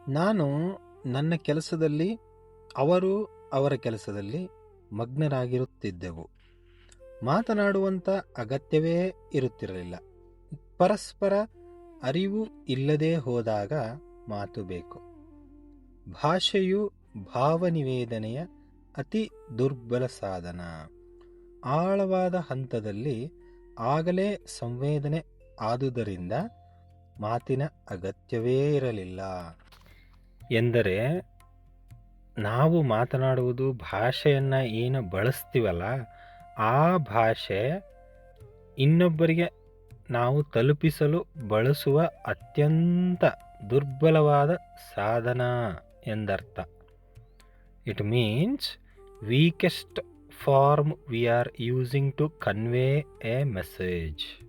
ನಾನು ನನ್ನ ಕೆಲಸದಲ್ಲಿ, ಅವರು ಅವರ ಕೆಲಸದಲ್ಲಿ ಮಗ್ನರಾಗಿರುತ್ತಿದ್ದೆವು. ಮಾತನಾಡುವಂಥ ಅಗತ್ಯವೇ ಇರುತ್ತಿರಲಿಲ್ಲ. ಪರಸ್ಪರ ಅರಿವು ಇಲ್ಲದೆ ಹೋದಾಗ ಮಾತು ಬೇಕು. ಭಾಷೆಯು ಭಾವನಿವೇದನೆಯ ಅತಿ ದುರ್ಬಲ ಸಾಧನ. ಆಳವಾದ ಹಂತದಲ್ಲಿ ಆಗಲೇ ಸಂವೇದನೆ ಆದುದರಿಂದ ಮಾತಿನ ಅಗತ್ಯವೇ ಇರಲಿಲ್ಲ. ಎಂದರೆ ನಾವು ಮಾತನಾಡುವುದು ಭಾಷೆಯನ್ನು ಏನು ಬಳಸ್ತೀವಲ್ಲ, ಆ ಭಾಷೆ ಇನ್ನೊಬ್ಬರಿಗೆ ನಾವು ತಲುಪಿಸಲು ಬಳಸುವ ಅತ್ಯಂತ ದುರ್ಬಲವಾದ ಸಾಧನ ಎಂದರ್ಥ. It means weakest form we are using to convey a message.